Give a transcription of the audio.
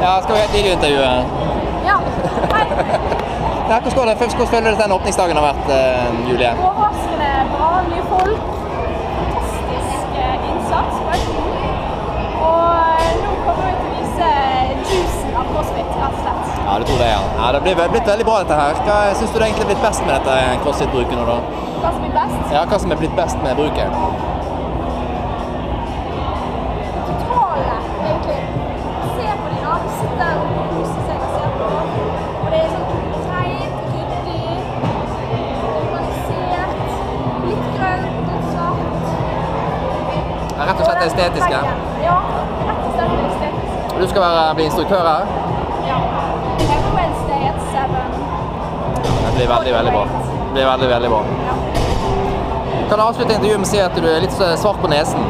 Ja, skal vi ha et videointervju? Ja, hei. Ja, hvordan går det? Hvordan føler du den åpningsdagen har vært, Julie? Overraskende bra, nye folk. Fantastisk innsats på økonomi. Og nå kommer vi til å vise juicen av CrossFit, rett og slett. Ja, du tror det, ja. Ja, det blir blitt veldig bra dette her. Hva synes du det egentlig er blitt best med dette CrossFit-bruket nå da? Hva som er best? Ja, hva som er blitt best med bruket? Totale, egentlig. Se på de da, sitter og koser seg og ser på. Og det er sånn rent, ryddig, organisert, litt grønt, litt svart. Ja, rett og slett estetisk, ja? Ja, rett og slett estetisk. Du skal bli instruktør her? Ja. Every Wednesday at 7. Det blir veldig, veldig bra. Det blir veldig, veldig bra. Ja. Kan du avslutte intervjuet med å si at du er litt svart på nesen?